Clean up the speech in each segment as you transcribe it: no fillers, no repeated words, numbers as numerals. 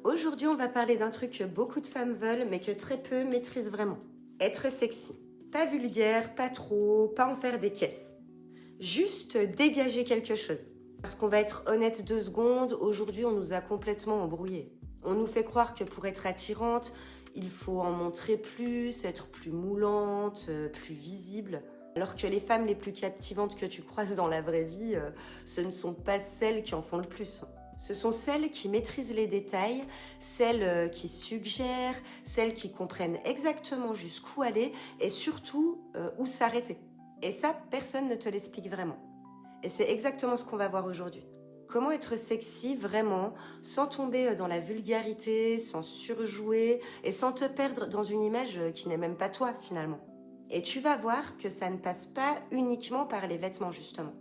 Aujourd'hui, on va parler d'un truc que beaucoup de femmes veulent, mais que très peu maîtrisent vraiment. Être sexy. Pas vulgaire, pas trop, pas en faire des caisses. Juste dégager quelque chose. Parce qu'on va être honnête 2 secondes, aujourd'hui on nous a complètement embrouillés. On nous fait croire que pour être attirante, il faut en montrer plus, être plus moulante, plus visible. Alors que les femmes les plus captivantes que tu croises dans la vraie vie, ce ne sont pas celles qui en font le plus. Ce sont celles qui maîtrisent les détails, celles qui suggèrent, celles qui comprennent exactement jusqu'où aller et surtout où s'arrêter. Et ça, personne ne te l'explique vraiment. Et c'est exactement ce qu'on va voir aujourd'hui. Comment être sexy vraiment, sans tomber dans la vulgarité, sans surjouer et sans te perdre dans une image qui n'est même pas toi finalement. Et tu vas voir que ça ne passe pas uniquement par les vêtements justement.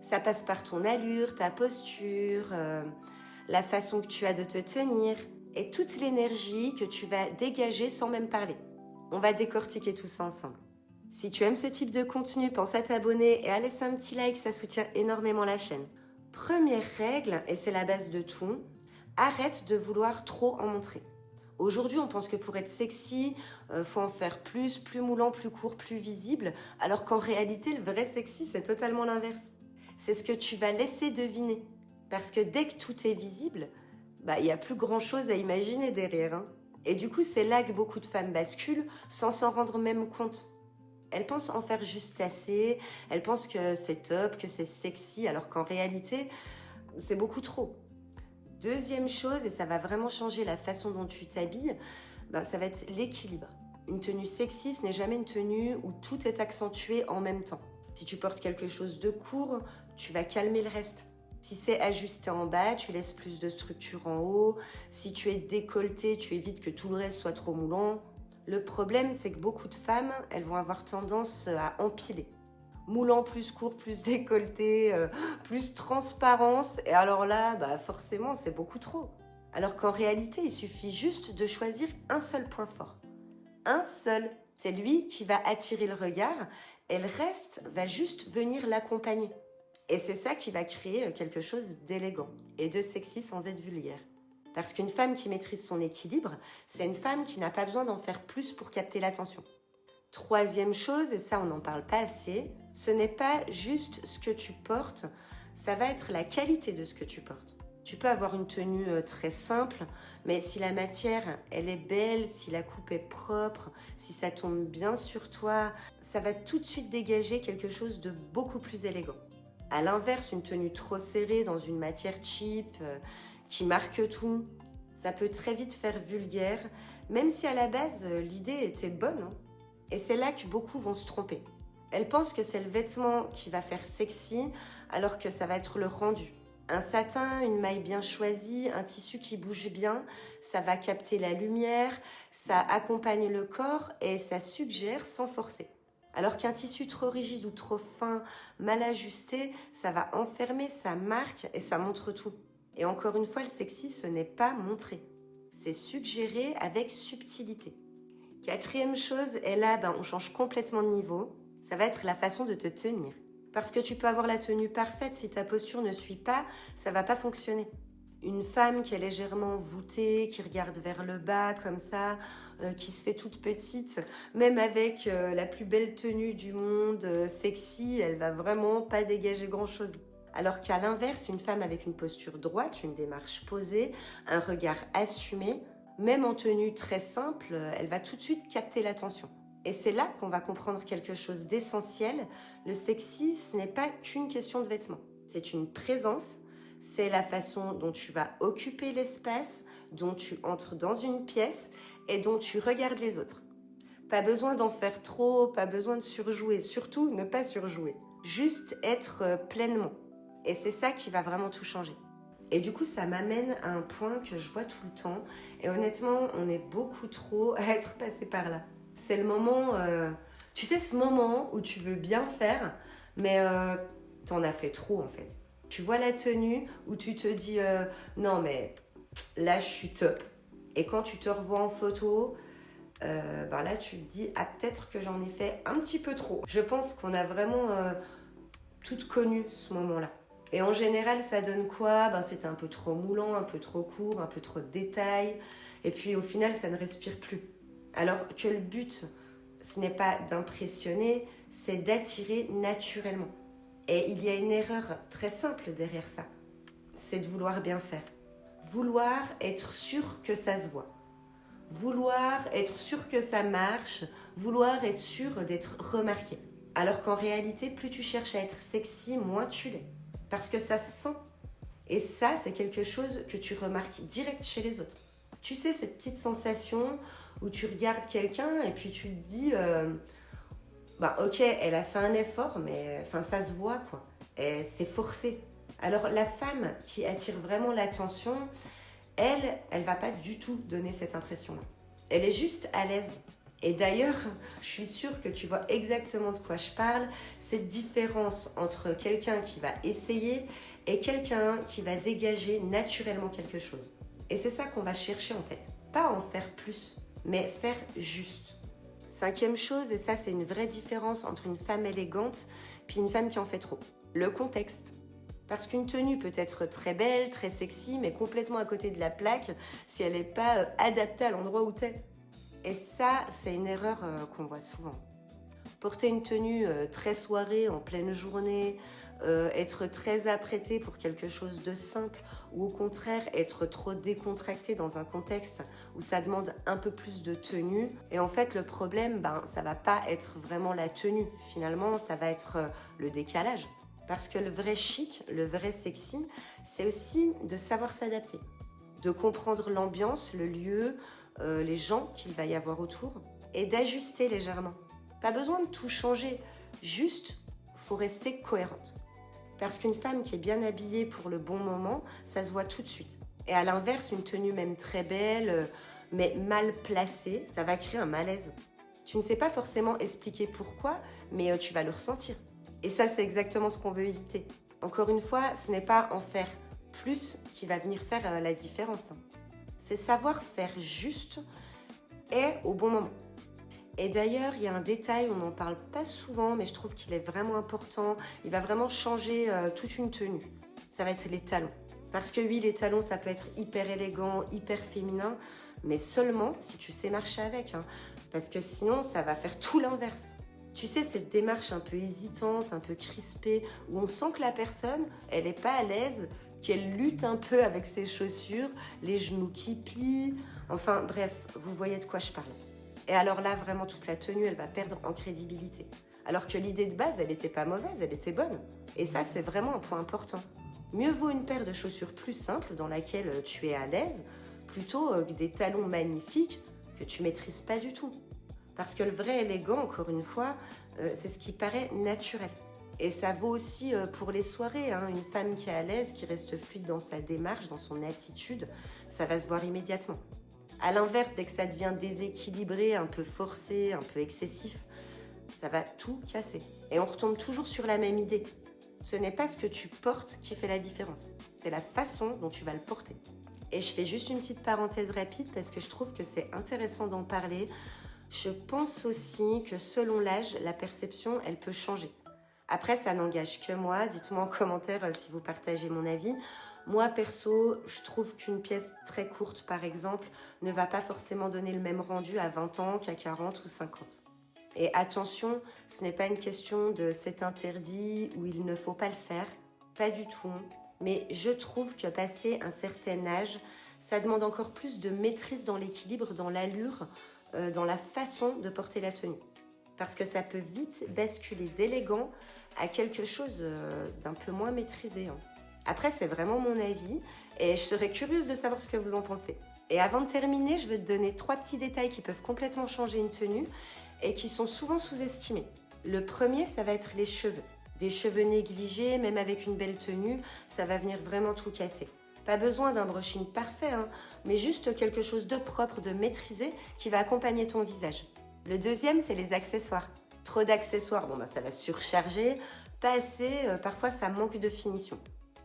Ça passe par ton allure, ta posture, la façon que tu as de te tenir et toute l'énergie que tu vas dégager sans même parler. On va décortiquer tout ça ensemble. Si tu aimes ce type de contenu, pense à t'abonner et à laisser un petit like, ça soutient énormément la chaîne. Première règle, et c'est la base de tout, arrête de vouloir trop en montrer. Aujourd'hui, on pense que pour être sexy, faut en faire plus moulant, plus court, plus visible, alors qu'en réalité, le vrai sexy, c'est totalement l'inverse. C'est ce que tu vas laisser deviner. Parce que dès que tout est visible, il n'y a plus grand-chose à imaginer derrière. Hein. Et du coup, c'est là que beaucoup de femmes basculent sans s'en rendre même compte. Elles pensent en faire juste assez, elles pensent que c'est top, que c'est sexy, alors qu'en réalité, c'est beaucoup trop. Deuxième chose, et ça va vraiment changer la façon dont tu t'habilles, ça va être l'équilibre. Une tenue sexy, ce n'est jamais une tenue où tout est accentué en même temps. Si tu portes quelque chose de court, tu vas calmer le reste. Si c'est ajusté en bas, tu laisses plus de structure en haut. Si tu es décolleté, tu évites que tout le reste soit trop moulant. Le problème, c'est que beaucoup de femmes, elles vont avoir tendance à empiler. Moulant plus court, plus décolleté, plus transparence. Et alors là, forcément, c'est beaucoup trop. Alors qu'en réalité, il suffit juste de choisir un seul point fort. Un seul. C'est lui qui va attirer le regard et le reste va juste venir l'accompagner. Et c'est ça qui va créer quelque chose d'élégant et de sexy sans être vulgaire. Parce qu'une femme qui maîtrise son équilibre, c'est une femme qui n'a pas besoin d'en faire plus pour capter l'attention. Troisième chose, et ça on n'en parle pas assez, ce n'est pas juste ce que tu portes, ça va être la qualité de ce que tu portes. Tu peux avoir une tenue très simple, mais si la matière, elle est belle, si la coupe est propre, si ça tombe bien sur toi, ça va tout de suite dégager quelque chose de beaucoup plus élégant. À l'inverse, une tenue trop serrée dans une matière cheap, qui marque tout, ça peut très vite faire vulgaire, même si à la base, l'idée était bonne. Hein. Et c'est là que beaucoup vont se tromper. Elles pensent que c'est le vêtement qui va faire sexy, alors que ça va être le rendu. Un satin, une maille bien choisie, un tissu qui bouge bien, ça va capter la lumière, ça accompagne le corps et ça suggère sans forcer. Alors qu'un tissu trop rigide ou trop fin, mal ajusté, ça va enfermer, ça marque et ça montre tout. Et encore une fois, le sexy, ce n'est pas montrer. C'est suggérer avec subtilité. Quatrième chose, et là, on change complètement de niveau. Ça va être la façon de te tenir. Parce que tu peux avoir la tenue parfaite, si ta posture ne suit pas, ça va pas fonctionner. Une femme qui est légèrement voûtée, qui regarde vers le bas comme ça, qui se fait toute petite, même avec la plus belle tenue du monde, sexy, elle va vraiment pas dégager grand-chose. Alors qu'à l'inverse, une femme avec une posture droite, une démarche posée, un regard assumé, même en tenue très simple, elle va tout de suite capter l'attention. Et c'est là qu'on va comprendre quelque chose d'essentiel. Le sexy, ce n'est pas qu'une question de vêtements. C'est une présence, c'est la façon dont tu vas occuper l'espace, dont tu entres dans une pièce et dont tu regardes les autres. Pas besoin d'en faire trop, pas besoin de surjouer, surtout ne pas surjouer. Juste être pleinement. Et c'est ça qui va vraiment tout changer. Et du coup, ça m'amène à un point que je vois tout le temps. Et honnêtement, on est beaucoup trop à être passé par là. C'est le moment, tu sais, ce moment où tu veux bien faire, mais t'en as fait trop en fait. Tu vois la tenue où tu te dis, non mais là je suis top. Et quand tu te revois en photo, là tu te dis, ah peut-être que j'en ai fait un petit peu trop. Je pense qu'on a vraiment toutes connu ce moment-là. Et en général, ça donne quoi? C'est un peu trop moulant, un peu trop court, un peu trop de détails. Et puis au final, ça ne respire plus. Alors que le but, ce n'est pas d'impressionner, c'est d'attirer naturellement. Et il y a une erreur très simple derrière ça. C'est de vouloir bien faire. Vouloir être sûr que ça se voit. Vouloir être sûr que ça marche. Vouloir être sûr d'être remarqué. Alors qu'en réalité, plus tu cherches à être sexy, moins tu l'es. Parce que ça se sent. Et ça, c'est quelque chose que tu remarques direct chez les autres. Tu sais, cette petite sensation où tu regardes quelqu'un et puis tu te dis ok, elle a fait un effort, mais ça se voit, quoi. Et c'est forcé. Alors, la femme qui attire vraiment l'attention, elle va pas du tout donner cette impression-là. Elle est juste à l'aise. Et d'ailleurs, je suis sûre que tu vois exactement de quoi je parle, cette différence entre quelqu'un qui va essayer et quelqu'un qui va dégager naturellement quelque chose. Et c'est ça qu'on va chercher en fait. Pas en faire plus, mais faire juste. Cinquième chose, et ça c'est une vraie différence entre une femme élégante puis une femme qui en fait trop. Le contexte. Parce qu'une tenue peut être très belle, très sexy, mais complètement à côté de la plaque si elle n'est pas adaptée à l'endroit où t'es. Et ça, c'est une erreur qu'on voit souvent. Porter une tenue très soirée, en pleine journée, être très apprêté pour quelque chose de simple, ou au contraire être trop décontracté dans un contexte où ça demande un peu plus de tenue. Et en fait, le problème, ça va pas être vraiment la tenue. Finalement, ça va être le décalage. Parce que le vrai chic, le vrai sexy, c'est aussi de savoir s'adapter, de comprendre l'ambiance, le lieu, les gens qu'il va y avoir autour, et d'ajuster légèrement. Pas besoin de tout changer, juste, faut rester cohérente. Parce qu'une femme qui est bien habillée pour le bon moment, ça se voit tout de suite. Et à l'inverse, une tenue même très belle, mais mal placée, ça va créer un malaise. Tu ne sais pas forcément expliquer pourquoi, mais tu vas le ressentir. Et ça, c'est exactement ce qu'on veut éviter. Encore une fois, ce n'est pas en faire plus qui va venir faire la différence. C'est savoir faire juste et au bon moment. Et d'ailleurs, il y a un détail, on n'en parle pas souvent, mais je trouve qu'il est vraiment important. Il va vraiment changer toute une tenue. Ça va être les talons. Parce que oui, les talons, ça peut être hyper élégant, hyper féminin, mais seulement si tu sais marcher avec. Parce que sinon, ça va faire tout l'inverse. Tu sais, cette démarche un peu hésitante, un peu crispée, où on sent que la personne, elle n'est pas à l'aise, qu'elle lutte un peu avec ses chaussures, les genoux qui plient. Enfin bref, vous voyez de quoi je parle. Et alors là, vraiment, toute la tenue, elle va perdre en crédibilité. Alors que l'idée de base, elle n'était pas mauvaise, elle était bonne. Et ça, c'est vraiment un point important. Mieux vaut une paire de chaussures plus simple dans laquelle tu es à l'aise, plutôt que des talons magnifiques que tu maîtrises pas du tout. Parce que le vrai élégant, encore une fois, c'est ce qui paraît naturel. Et ça vaut aussi pour les soirées. Une femme qui est à l'aise, qui reste fluide dans sa démarche, dans son attitude, ça va se voir immédiatement. À l'inverse, dès que ça devient déséquilibré, un peu forcé, un peu excessif, ça va tout casser. Et on retombe toujours sur la même idée. Ce n'est pas ce que tu portes qui fait la différence. C'est la façon dont tu vas le porter. Et je fais juste une petite parenthèse rapide parce que je trouve que c'est intéressant d'en parler. Je pense aussi que selon l'âge, la perception, elle peut changer. Après, ça n'engage que moi. Dites-moi en commentaire si vous partagez mon avis. Moi, perso, je trouve qu'une pièce très courte, par exemple, ne va pas forcément donner le même rendu à 20 ans qu'à 40 ou 50. Et attention, ce n'est pas une question de c'est interdit ou il ne faut pas le faire. Pas du tout. Mais je trouve que passer un certain âge, ça demande encore plus de maîtrise dans l'équilibre, dans l'allure, dans la façon de porter la tenue. Parce que ça peut vite basculer d'élégant à quelque chose d'un peu moins maîtrisé. Après, c'est vraiment mon avis et je serais curieuse de savoir ce que vous en pensez. Et avant de terminer, je vais te donner 3 petits détails qui peuvent complètement changer une tenue et qui sont souvent sous-estimés. Le premier, ça va être les cheveux. Des cheveux négligés, même avec une belle tenue, ça va venir vraiment tout casser. Pas besoin d'un brushing parfait, mais juste quelque chose de propre, de maîtrisé qui va accompagner ton visage. Le deuxième, c'est les accessoires. Trop d'accessoires, ça va surcharger. Pas assez, parfois ça manque de finition.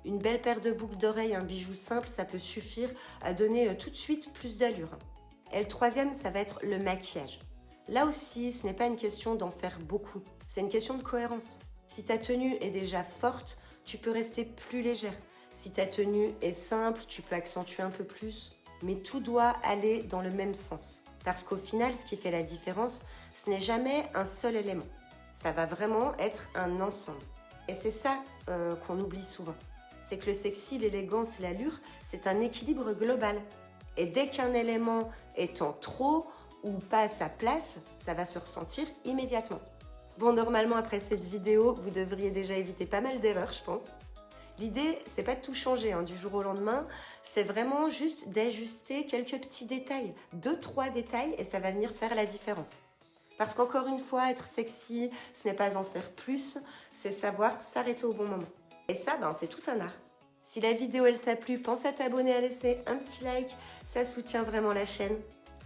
Une belle paire de boucles d'oreilles, un bijou simple, ça peut suffire à donner tout de suite plus d'allure. Et le troisième, ça va être le maquillage. Là aussi, ce n'est pas une question d'en faire beaucoup, c'est une question de cohérence. Si ta tenue est déjà forte, tu peux rester plus légère. Si ta tenue est simple, tu peux accentuer un peu plus. Mais tout doit aller dans le même sens. Parce qu'au final, ce qui fait la différence, ce n'est jamais un seul élément. Ça va vraiment être un ensemble. Et c'est ça qu'on oublie souvent. C'est que le sexy, l'élégance, l'allure, c'est un équilibre global. Et dès qu'un élément est en trop ou pas à sa place, ça va se ressentir immédiatement. Bon, normalement, après cette vidéo, vous devriez déjà éviter pas mal d'erreurs, je pense. L'idée, c'est pas de tout changer du jour au lendemain, c'est vraiment juste d'ajuster quelques petits détails, 2-3 détails, et ça va venir faire la différence. Parce qu'encore une fois, être sexy, ce n'est pas en faire plus, c'est savoir s'arrêter au bon moment. Et ça, c'est tout un art. Si la vidéo elle t'a plu, pense à t'abonner, à laisser un petit like, ça soutient vraiment la chaîne.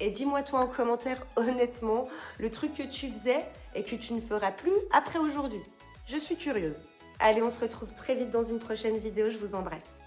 Et dis-moi toi en commentaire, honnêtement, le truc que tu faisais et que tu ne feras plus après aujourd'hui. Je suis curieuse. Allez, on se retrouve très vite dans une prochaine vidéo, je vous embrasse.